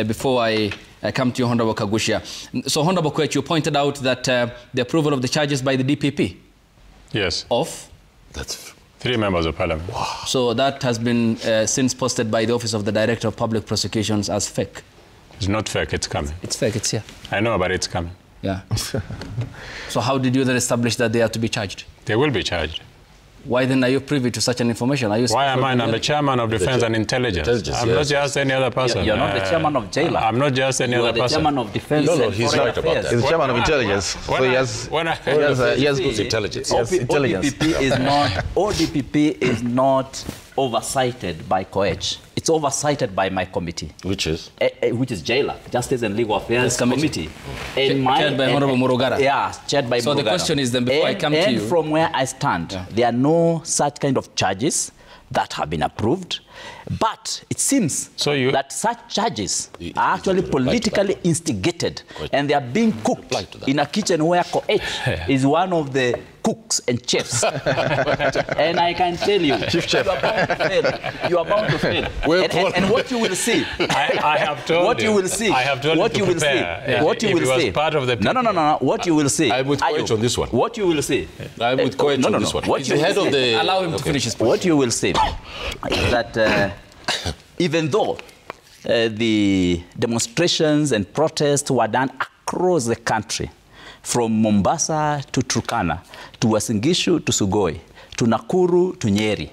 before I come to you, Honorable Kagusha. So, Honorable Koech, you pointed out that the approval of the charges by the DPP. Yes. Of? That's 3 members of parliament. Wow. So that has been since posted by the Office of the Director of Public Prosecutions as fake. It's not fake, it's coming. It's fake, it's here. I know, but it's coming. Yeah. So how did you then establish that they are to be charged? They will be charged. Why then are you privy to such an information? Are you Why am I? I'm the chairman of Defense and Intelligence. I'm not just any other person. You're not the chairman of Jailer. I'm not just any other person. You are the chairman of Defense. No, he's right about that. He's the chairman of Intelligence. So he has good intelligence. ODPP is not oversighted by Koech. It's oversighted by my committee. Which is? Which is Jailer, Justice and Legal Affairs Committee. Chaired by Honorable Murugara. Yeah, chaired by Murugara. So the question is then, before I come to you... And from where I stand, there are no such kind of charges that have been approved. But it seems that such charges are actually politically instigated, and they are being cooked in a kitchen where Koech is one of the cooks and chefs. And I can tell you, Chief Chef, you are bound to fail. And what you will see, I have told what you will see, I have told what you will see, what you will see. Part of the no, what you will see. I'm with Koech on this one. What you will see. I'm with Koech on this one. What you head of the allow him to finish his point. What you will see is that even though the demonstrations and protests were done across the country, from Mombasa to Turkana, to Uasin Gishu to Sugoi, to Nakuru to Nyeri,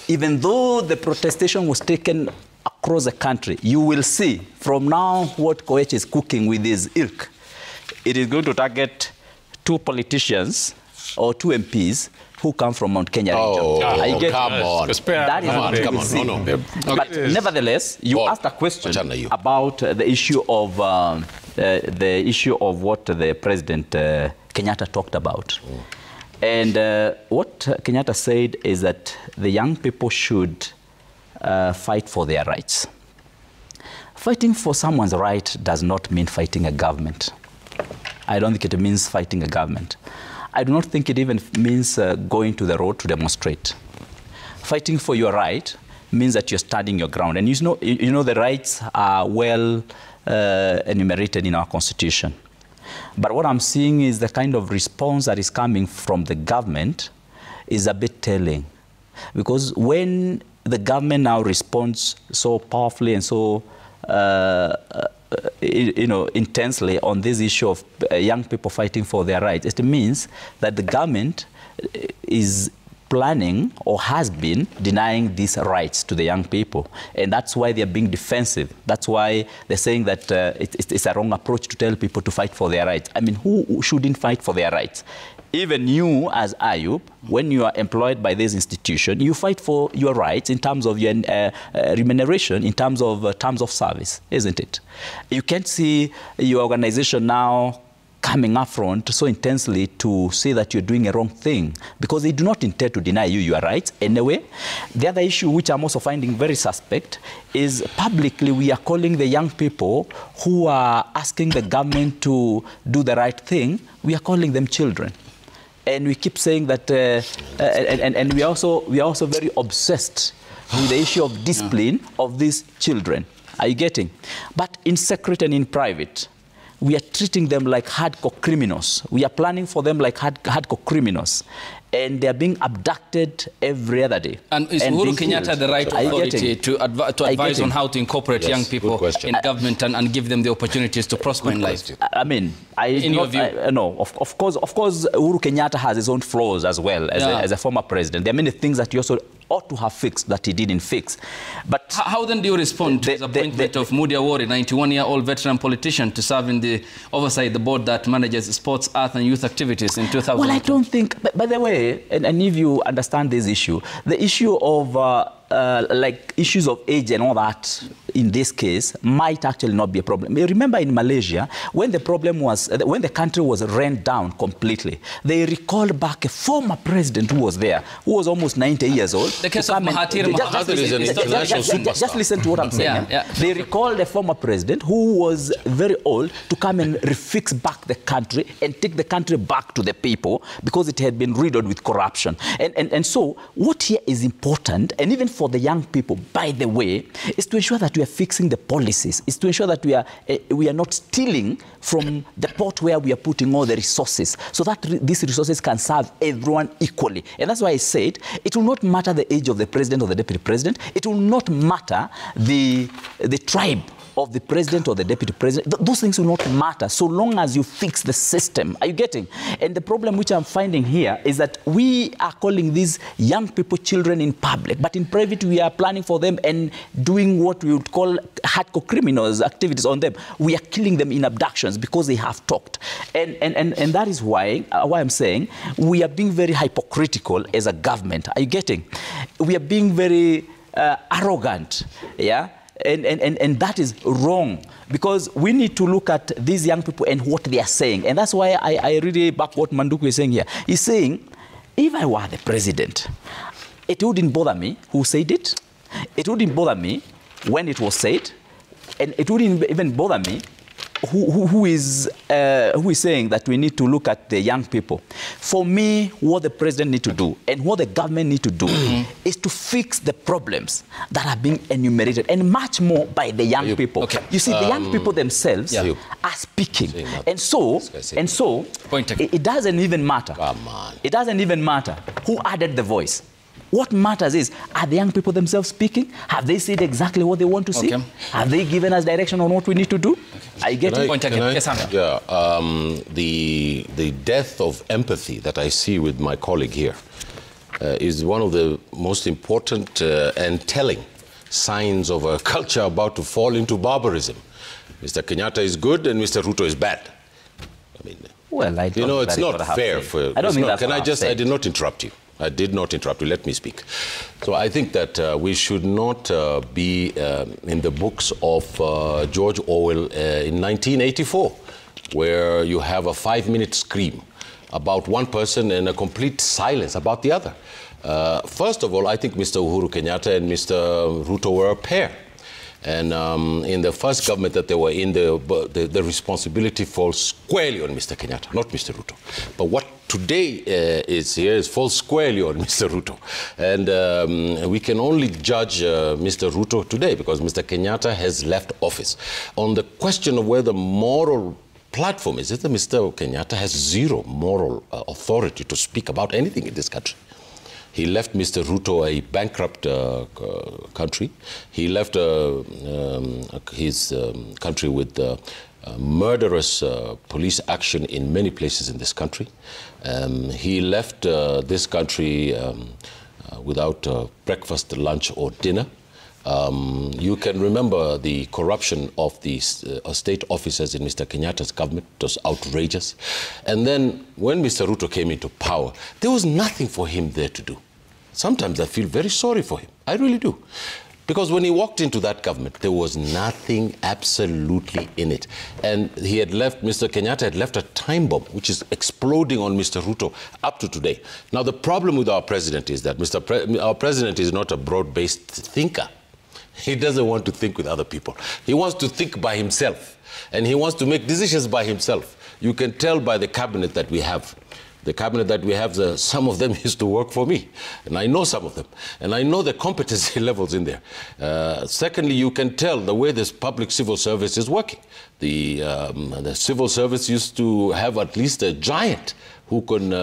even though the protestation was taken across the country, you will see from now what Koech is cooking with his ilk. It is going to target 2 politicians or 2 MPs who come from Mount Kenya region. Come on. That is what you will see. But nevertheless, you asked a question about the issue of what the President Kenyatta talked about. And what Kenyatta said is that the young people should fight for their rights. Fighting for someone's right does not mean fighting a government. I don't think it means fighting a government. I do not think it even means going to the road to demonstrate. Fighting for your right means that you're standing your ground. And you know the rights are well enumerated in our Constitution. But what I'm seeing is the kind of response that is coming from the government is a bit telling. Because when the government now responds so powerfully and so intensely on this issue of young people fighting for their rights, it means that the government is planning or has been denying these rights to the young people. And that's why they're being defensive. That's why they're saying that it's a wrong approach to tell people to fight for their rights. I mean, who shouldn't fight for their rights? Even you, as Ayub, when you are employed by this institution, you fight for your rights in terms of your remuneration, in terms of service, isn't it? You can't see your organization now coming up front so intensely to say that you're doing a wrong thing, because they do not intend to deny you your rights anyway. The other issue, which I'm also finding very suspect, is publicly we are calling the young people who are asking the government to do the right thing, we are calling them children. And we keep saying that, and we are also very obsessed with the issue of discipline of these children. Are you getting? But in secret and in private, we are treating them like hardcore criminals. We are planning for them like hardcore criminals. And they are being abducted every other day. And is Uhuru Kenyatta the right authority to advise on how to incorporate young people in government and give them the opportunities to prosper in life? I mean, no, of course, Uhuru Kenyatta has his own flaws as well as a former president. There are many things that he also ought to have fixed that he didn't fix. But how then do you respond to the appointment of Mudi Awori, 91-year-old veteran politician, to serve in the oversight the board that manages sports, art and youth activities in 2000? Well, I don't think, by the way, and if you understand this issue, the issue of like issues of age and all that in this case might actually not be a problem. Remember in Malaysia, when the problem was, when the country was run down completely, they recalled back a former president who was there, who was almost 90 years old. The case of Mahathir is an international superstar. Just listen to what I'm saying. They recalled a former president who was very old to come and refix back the country and take the country back to the people because it had been riddled with corruption. And so what here is important, and even for for the young people, by the way, is to ensure that we are fixing the policies. It's to ensure that we are not stealing from the pot where we are putting all the resources, so that these resources can serve everyone equally. And that's why I said it will not matter the age of the president or the deputy president. It will not matter the tribe of the president or the deputy president. Those things will not matter so long as you fix the system. Are you getting? And the problem which I'm finding here is that we are calling these young people children in public, but in private we are planning for them and doing what we would call hardcore criminals activities on them. We are killing them in abductions because they have talked. And that is why I'm saying we are being very hypocritical as a government. Are you getting? We are being very arrogant, yeah? And that is wrong, because we need to look at these young people and what they are saying. And that's why I really back what Manduku is saying here. He's saying, if I were the president, it wouldn't bother me who said it. It wouldn't bother me when it was said. And it wouldn't even bother me who is saying that we need to look at the young people. For me, what the president needs to do and what the government needs to do is to fix the problems that are being enumerated, and much more by the young people. Okay. You see, the young people themselves are speaking. And so it doesn't even matter. Come on. It doesn't even matter who added the voice. What matters is, are the young people themselves speaking? Have they said exactly what they want to see? Have they given us direction on what we need to do? I get it. Yeah, the death of empathy that I see with my colleague here is one of the most important and telling signs of a culture about to fall into barbarism. Mr. Kenyatta is good and Mr. Ruto is bad. I mean, well, it's not fair for... I don't think that's I did not interrupt you. I did not interrupt you. Let me speak. So I think that we should not be in the books of George Orwell in 1984, where you have a 5-minute scream about one person and a complete silence about the other. First of all, I think Mr. Uhuru Kenyatta and Mr. Ruto were a pair. And in the first government that they were in, the responsibility falls squarely on Mr. Kenyatta, not Mr. Ruto. But what today is here is falls squarely on Mr. Ruto. And we can only judge Mr. Ruto today because Mr. Kenyatta has left office. On the question of whether moral platform is it that Mr. Kenyatta has zero moral authority to speak about anything in this country. He left Mr. Ruto a bankrupt country. He left his country with murderous police action in many places in this country. He left this country without breakfast, lunch, or dinner. You can remember the corruption of the state officers in Mr. Kenyatta's government. It was outrageous. And then when Mr. Ruto came into power, there was nothing for him there to do. Sometimes I feel very sorry for him. I really do. Because when he walked into that government, there was nothing absolutely in it. And he had left, Mr. Kenyatta had left a time bomb, which is exploding on Mr. Ruto up to today. Now, the problem with our president is that our president is not a broad-based thinker. He doesn't want to think with other people. He wants to think by himself. And he wants to make decisions by himself. You can tell by the cabinet that we have. The cabinet that we have, some of them used to work for me. And I know some of them. And I know the competency levels in there. Secondly, you can tell the way this public civil service is working. The civil service used to have at least a giant who can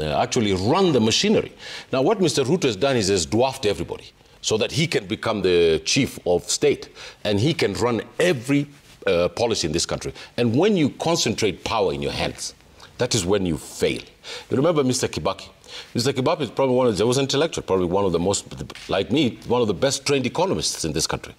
actually run the machinery. Now, what Mr. Ruto has done is has dwarfed everybody so that he can become the chief of state. And he can run every policy in this country. And when you concentrate power in your hands, that is when you fail. You remember Mr. Kibaki. Mr. Kibaki is probably was intellectual, probably one of the most, like me, one of the best trained economists in this country,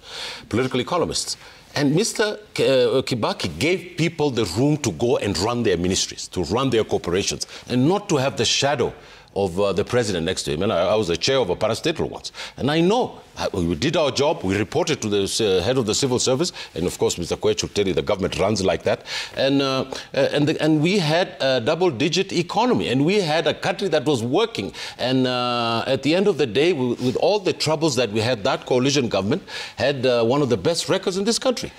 political economists. And Mr. Kibaki gave people the room to go and run their ministries, to run their corporations, and not to have the shadow of the president next to him. And I was the chair of a parastatal once. And I know we did our job. We reported to the head of the civil service. And of course, Mr. Kwech will tell you the government runs like that. And we had a double-digit economy. And we had a country that was working. And at the end of the day, with all the troubles that we had, that coalition government had one of the best records in this country.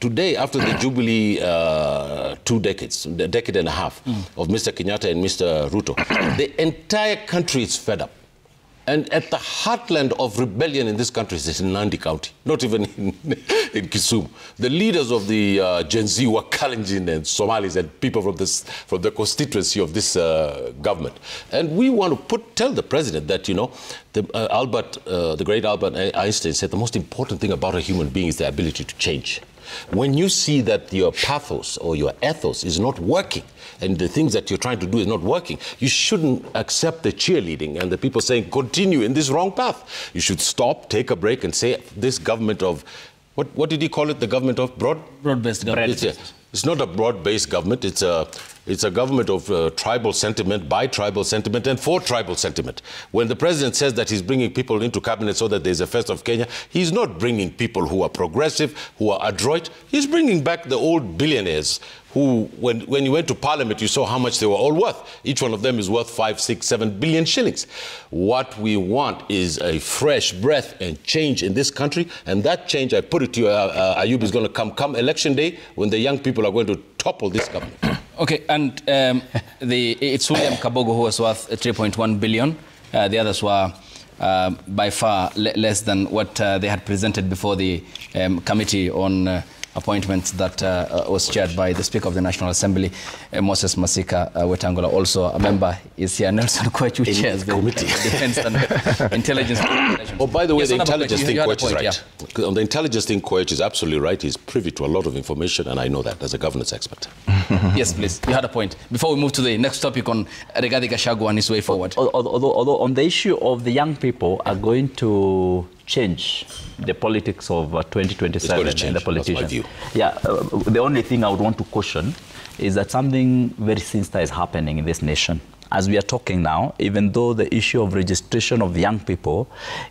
Today, after the Jubilee 2 decades, a decade and a half of Mr. Kenyatta and Mr. Ruto, the entire country is fed up. And at the heartland of rebellion in this country is in Nandi County, not even in Kisumu. The leaders of the Gen Z were Kalenjin and Somalis and people from the constituency of this government. And we want to tell the president that, you know, the great Albert Einstein said the most important thing about a human being is the ability to change. When you see that your pathos or your ethos is not working and the things that you're trying to do is not working, you shouldn't accept the cheerleading and the people saying continue in this wrong path. You should stop, take a break and say this government of, what did he call it, the government of broad-based government. It's not a broad-based government. It's a government of tribal sentiment, by tribal sentiment, and for tribal sentiment. When the president says that he's bringing people into cabinet so that there's a first of Kenya, he's not bringing people who are progressive, who are adroit. He's bringing back the old billionaires who, when you went to parliament, you saw how much they were all worth. Each one of them is worth 5, 6, 7 billion shillings. What we want is a fresh breath and change in this country. And that change, I put it to you, Ayub, is going to come election day when the young people are going to topple this government. Okay, and it's William Kabogo who was worth 3.1 billion. The others were by far less than what they had presented before the committee on appointments that was chaired by the Speaker of the National Assembly, Moses Masika Wetangula. Also a member is here, Nelson Kwechu, chairs the Defense and Intelligence. Oh, by the way, the intelligence thing, Kwechu is right. Yeah. On the intelligence thing, Kwechu is absolutely right. He's privy to a lot of information, and I know that as a governance expert. Yes, please. You had a point. Before we move to the next topic on Rigathi Gachagua and his way forward. Although on the issue of the young people are going to change the politics of 2027 and the politicians. That's my view. Yeah, the only thing I would want to caution is that something very sinister is happening in this nation. As we are talking now, even though the issue of registration of young people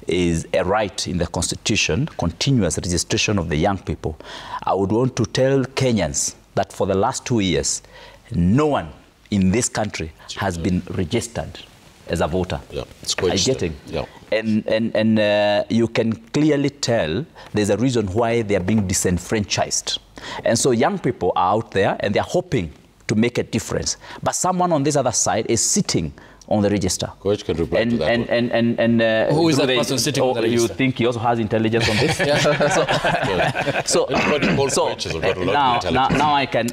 is a right in the Constitution, continuous registration of the young people, I would want to tell Kenyans that for the last 2 years, no one in this country has been registered as a voter. Yeah, it's quite getting. Yeah. And you can clearly tell there's a reason why they are being disenfranchised. And so young people are out there and they're hoping to make a difference. But someone on this other side is sitting on the register. Coach can reply to that. Who is that person sitting on the register? You think he also has intelligence on this? Now I can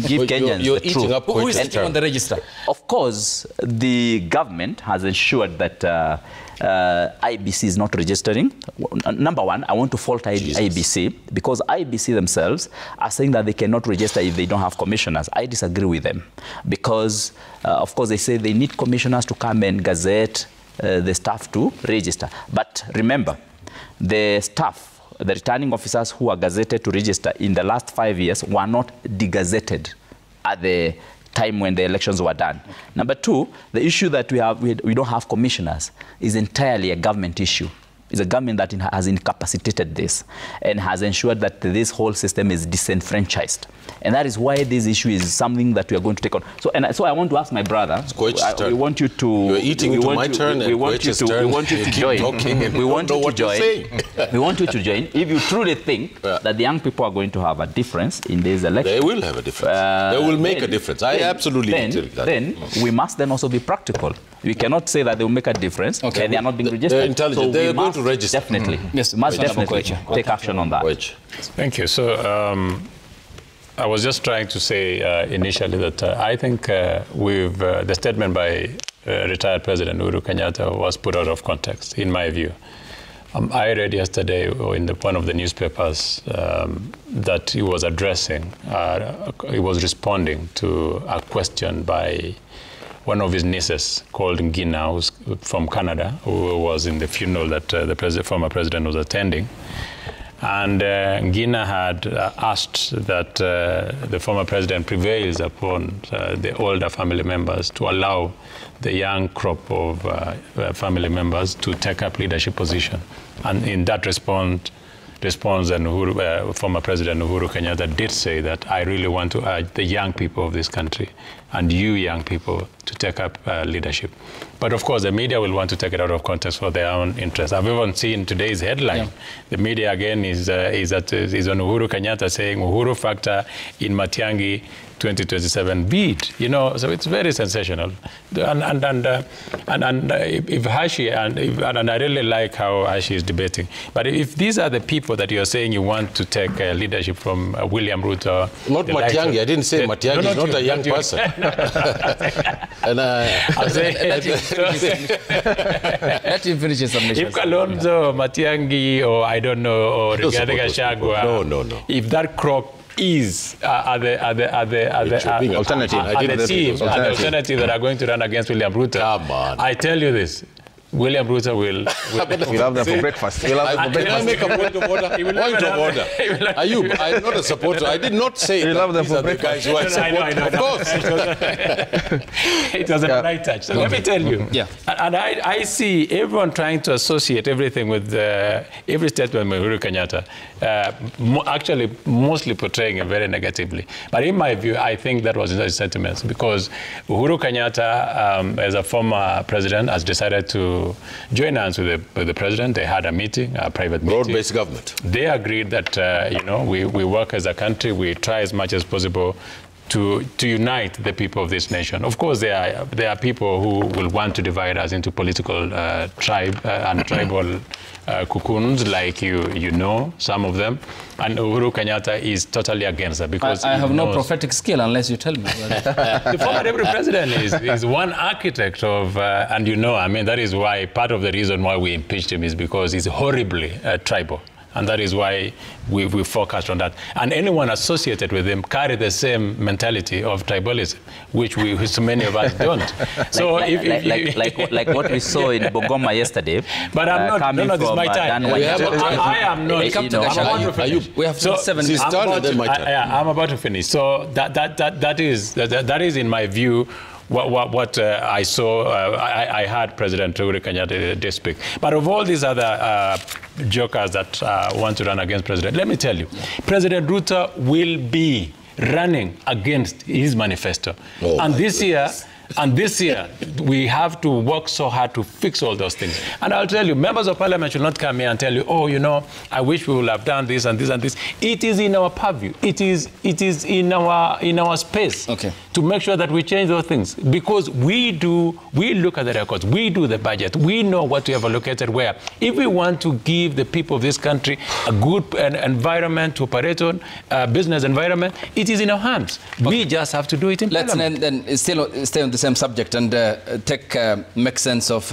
give Kenyans you're the truth. Up who is sitting on the register? Of course, the government has ensured that IBC is not registering. Number one, I want to fault IBC because IBC themselves are saying that they cannot register if they don't have commissioners. I disagree with them because, of course, they say they need commissioners to come and gazette the staff to register. But remember, the staff, the returning officers who are gazetted to register in the last 5 years were not degazetted at the time when the elections were done. Okay. Number two, the issue that we don't have commissioners is entirely a government issue. It's a government that has incapacitated this and has ensured that this whole system is disenfranchised. And that is why this issue is something that we are going to take on. So I want to ask my brother, we want you to... You're eating into my turn and Koichi's turn. We want you to join. We want you to join. We want you to join. If you truly think that the young people are going to have a difference in this election... They will have a difference. They will make a difference. I absolutely believe that. Then we must then also be practical. We cannot say that they will make a difference and they are not being registered. They're intelligent. So they're going to register. Definitely. Yes, we must definitely take action on that. Thank you. So I was just trying to say initially that I think the statement by retired President Uhuru Kenyatta was put out of context, in my view. I read yesterday in one of the newspapers that he was addressing, he was responding to a question by one of his nieces called Ngina, who's from Canada, who was in the funeral that the former president was attending. And Ngina had asked that the former president prevails upon the older family members to allow the young crop of family members to take up leadership position. And in that response, and former President Uhuru Kenyatta did say that I really want to urge the young people of this country and you young people to take up leadership. But of course, the media will want to take it out of context for their own interest. I've even seen today's headline. The media again is on Uhuru Kenyatta saying Uhuru factor in Matiang'i 2027 bid, you know, so it's very sensational. And if Hashi, and I really like how Hashi is debating, but if these are the people that you're saying you want to take leadership from William Ruto. Not Matiang'i, I didn't say Matiang'i is not a young person. And I'm saying, let him finish his submission. If Kalonzo, Matiang'i, or I don't know, or Rigathi Gachagua, no. If that croc is the alternative that are going to run against William Ruto. Come on. I tell you this, William Ruto will We'll have them for breakfast. We'll have them for Can I breakfast. make a point of order? Point of order. Ayub, I'm not a supporter. I did not say We'll have them these for are the guys who I support. Of course. It was a right touch. So let me tell you. Yeah. And I see everyone trying to associate everything with every statement by Uhuru Kenyatta, actually mostly portraying it very negatively. But in my view, I think that was his sentiments, because Uhuru Kenyatta, as a former president, has decided to join hands with the president. They had a meeting, a private meeting. Broad-based government. They agreed that, we work as a country, we try as much as possible to unite the people of this nation. Of course, there are people who will want to divide us into political tribe and tribal cocoons, like you know, some of them. And Uhuru Kenyatta is totally against that, because I have no prophetic skill unless you tell me. the former deputy president is one architect of, and that is why part of the reason why we impeached him is because he's horribly tribal. And that is why we focused on that. And anyone associated with him carry the same mentality of tribalism, which so many of us don't. So like what we saw in Bungoma yesterday. But I'm not. No, this is my time. I am not. We have 7 minutes. I'm about to finish. So that is in my view. What I saw, I heard President Uhuru Kenyatta speak. But of all these other jokers that want to run against President, let me tell you, President Ruto will be running against his manifesto. And this year, we have to work so hard to fix all those things. And I'll tell you, members of parliament should not come here and tell you, I wish we would have done this and this and this. It is in our purview. It is in our space to make sure that we change those things. Because we look at the records, we do the budget, we know what we have allocated where. If we want to give the people of this country a good environment to operate on, business environment, it is in our hands. We just have to do it in parliament. Let's then still stay on the same subject and make sense of